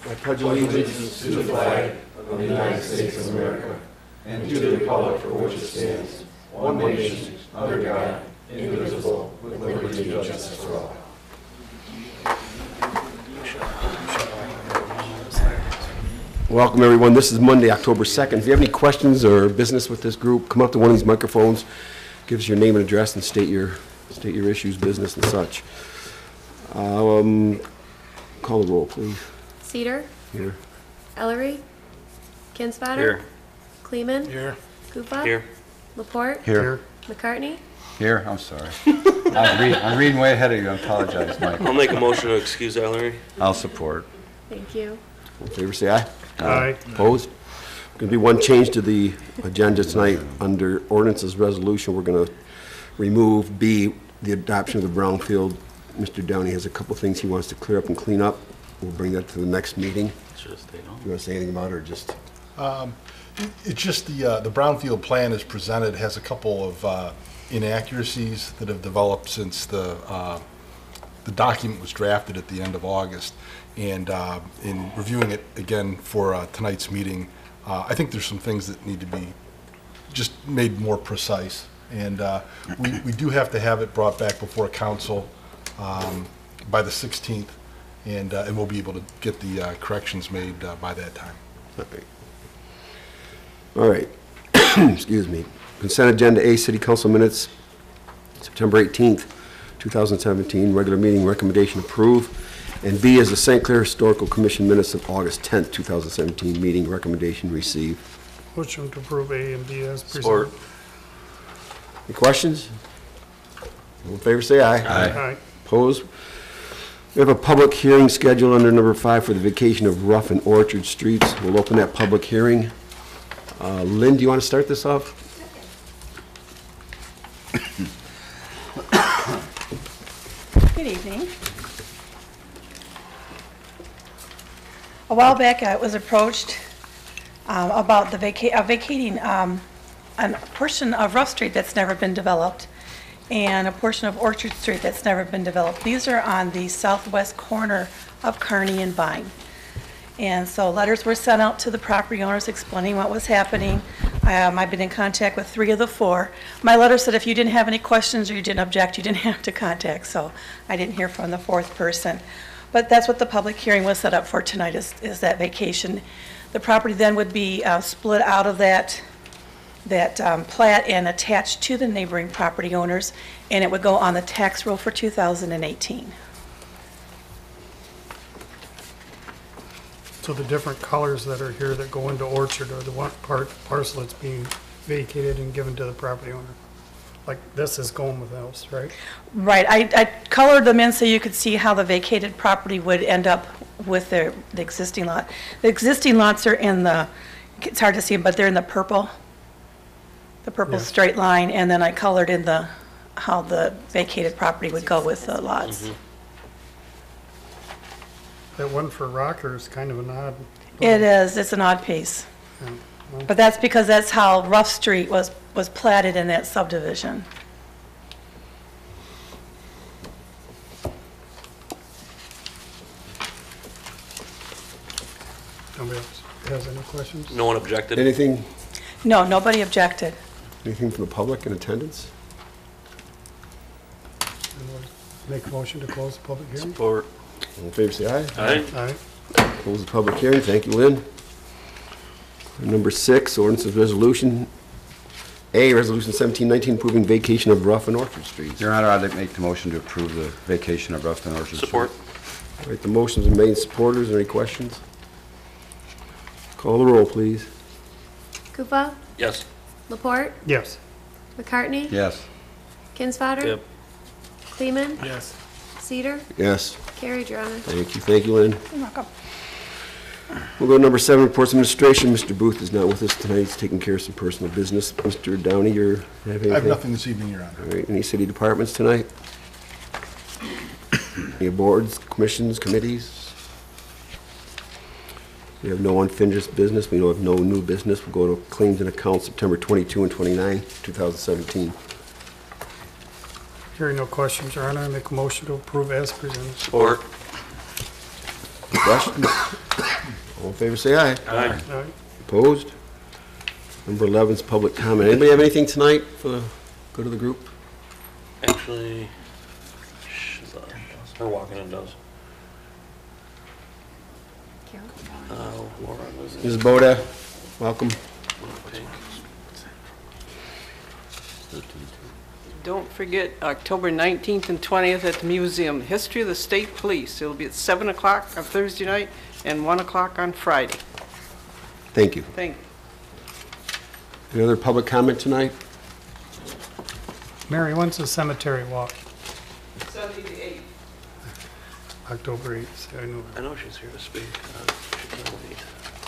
I pledge allegiance to the flag of the United States of America and to the republic for which it stands, one nation, under God, indivisible, with liberty and justice for all. Welcome, everyone. This is Monday, October 2nd. If you have any questions or business with this group, come up to one of these microphones, give us your name and address, and state your issues, business, and such. Call the roll, please. Cedar? Here. Ellery? Kinsfater? Here. Kleeman? Here. Kufa? Here. Laporte? Here. McCartney? Here, I'm sorry. I'm reading way ahead of you. I apologize, Mike. I'll make a motion to excuse Ellery. I'll support. Thank you. All in favor, say aye. Aye. Opposed? Going to be one change to the agenda tonight. Under ordinances resolution, we're going to remove B, the adoption of the brownfield. Mr. Downey has a couple things he wants to clear up and clean up. We'll bring that to the next meeting. You want to say anything about it, or just? It's just the brownfield plan as presented has a couple of inaccuracies that have developed since the document was drafted at the end of August. And in reviewing it again for tonight's meeting, I think there's some things that need to be just made more precise. And we do have to have it brought back before council by the 16th, and we'll be able to get the corrections made by that time. All right. Excuse me. Consent agenda A, City Council minutes, September 18th, 2017, regular meeting recommendation approved. And B is the St. Clair Historical Commission minutes of August 10th, 2017, meeting recommendation received. Motion to approve A and B as presented. Support. Any questions? All in favor, say aye. Aye. Opposed? We have a public hearing scheduled under number 5 for the vacation of Rough and Orchard Streets. We'll open that public hearing. Lynn, do you want to start this off? Good evening. A while back, I was approached about the vacating a portion of Rough Street that's never been developed and a portion of Orchard Street that's never been developed. These are on the southwest corner of Kearney and Vine. And so letters were sent out to the property owners explaining what was happening. I've been in contact with 3 of the 4. My letter said if you didn't have any questions or you didn't object, you didn't have to contact, so I didn't hear from the 4th person. But that's what the public hearing was set up for tonight, is that vacation. The property then would be split out of that plat and attached to the neighboring property owners, and it would go on the tax roll for 2018. So the different colors that are here that go into Orchard are the one parcel that's being vacated and given to the property owner. Like this is going with those, right? Right. I colored them in so you could see how the vacated property would end up with the existing lot. The existing lots are in the, it's hard to see, but they're in the purple straight line, and then I colored in how the vacated property would go with the lots. Mm-hmm. That one for Rocker is kind of an odd. It is. It's an odd piece. Yeah, well, But that's because that's how Rough Street was platted in that subdivision. nobody else has any questions? No one objected? Anything No, nobody objected. from the public in attendance? Anyone make a motion to close the public hearing? Support. All in favor, say aye. Aye. Aye. Close the public hearing. Thank you, Lynn. Number 6, ordinance of resolution. A, resolution 1719 approving vacation of Rough and Orchard Streets. Your Honor, I'd like to make the motion to approve the vacation of Rough and Orchard Street. Support. All right, the motion's been made. Supporters, any questions? Call the roll, please. Kufa? Yes. Laporte? Yes. McCartney? Yes. Kinsfater? Yep. Kleeman? Yes. Cedar? Yes. Carried, Your Honor. Thank you, Lynn. You're welcome. We'll go to number 7, reports of administration. Mr. Booth is not with us tonight. He's taking care of some personal business. Mr. Downey, you have anything? I have nothing this evening, Your Honor. All right, any city departments tonight? Any boards, commissions, committees? We have no unfinished business. We have no new business. We'll go to claims and accounts September 22 and 29, 2017. Hearing no questions, Your Honor, I make a motion to approve as presented. Support. Questions? All in favor, say aye. Aye. Opposed? Number 11 is public comment. Anybody have anything tonight for the good of the group? Actually, her walking in does. Laura was in Ms. Boda, welcome. pink. Don't forget, October 19th and 20th at the museum, History of the State Police. It'll be at 7 o'clock on Thursday night and 1 o'clock on Friday. Thank you. Thank you. Any other public comment tonight? Mary, when's the cemetery walk? Sunday the 8th. October 8th, so I know. I know she's here to speak. She can't wait.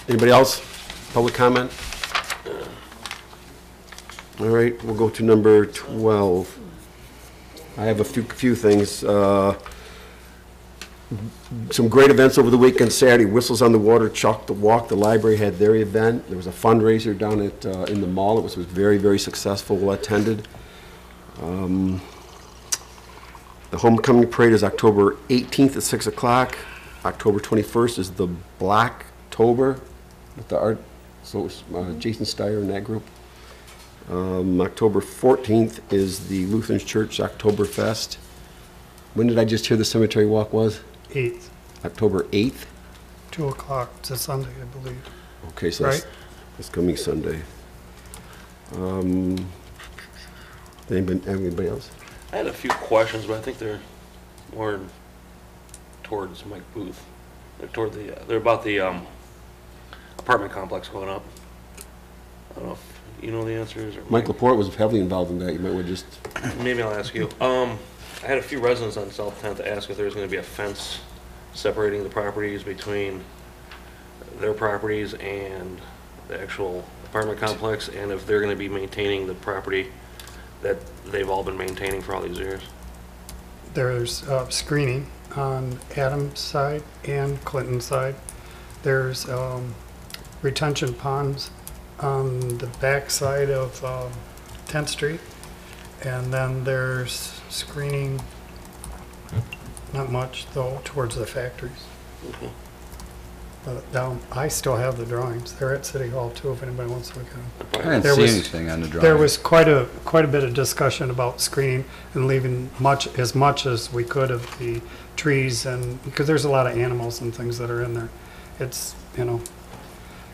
Anybody else? Public comment? All right, we'll go to number 12. I have a few things. Some great events over the weekend. Saturday, Whistles on the Water, Chalk the Walk. The library had their event. There was a fundraiser down at in the mall. It was very, very successful, well attended. The homecoming parade is October 18th at 6 o'clock. October 21st is the Blacktober with the art. So it's Jason Steyer and that group. October 14th is the Lutheran Church Oktoberfest. When did I just hear the cemetery walk was? 8th, October 8th? 2 o'clock, it's a Sunday, I believe. Okay, so Right. that's coming Sunday. Anybody else? I had a few questions, but I think they're more towards Mike Booth. They're about the apartment complex going up. I don't know if you know the answers or Mike Laporte was heavily involved in that. You might want to just, maybe I'll ask you. I had a few residents on South 10th ask if there's going to be a fence separating the properties between their properties and the actual apartment complex, and if they're going to be maintaining the property that they've all been maintaining for all these years. There's screening on Adams' side and Clinton's side. There's retention ponds on the back side of 10th Street. And then there's screening, not much though, towards the factories. Okay. But I still have the drawings. They're at City Hall too, if anybody wants to look at them. I didn't There see was- anything on the drawing. There was quite a bit of discussion about screening and leaving as much as we could of the trees, and because there's a lot of animals and things that are in there. It's,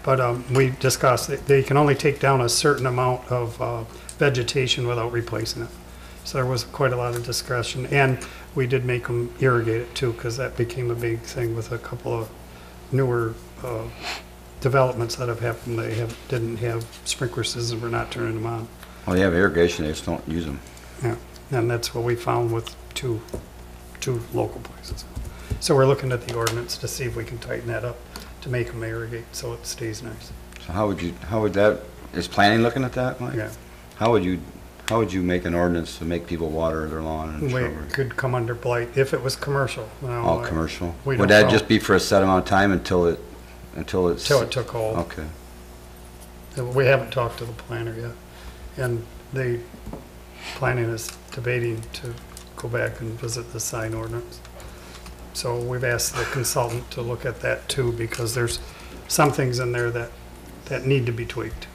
but we discussed that they can only take down a certain amount of vegetation without replacing it. So there was quite a lot of discussion, and we did make them irrigate it too, because that became a big thing with a couple of newer developments that have happened. They didn't have sprinkler systems, we're not turning them on. Well, they have irrigation, they just don't use them. Yeah, and that's what we found with two local places. So we're looking at the ordinance to see if we can tighten that up to make them irrigate so it stays nice. So how would that, is planning looking at that, Mike? Yeah, How would you make an ordinance to make people water their lawn and we shrubbery? could come under blight if it was commercial. Now, All commercial? we Would don't that know. just be for a set amount of time until it's? Till it took hold. Okay. We haven't talked to the planner yet, and the planning is debating to go back and visit the sign ordinance. So we've asked the consultant to look at that too, because there's some things in there that need to be tweaked.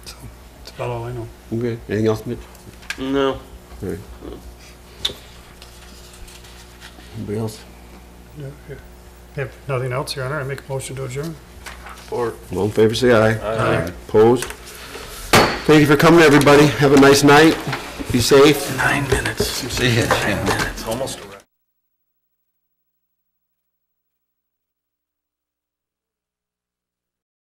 So that's about all I know. okay. Anything else, Mitch? No. All right. Anybody else? Yeah, yeah. If nothing else, Your Honor, I make a motion to adjourn. Or All in favor, say aye. Aye. Opposed? Thank you for coming, everybody. Have a nice night. Be safe. 9 minutes. See ya. It's almost around.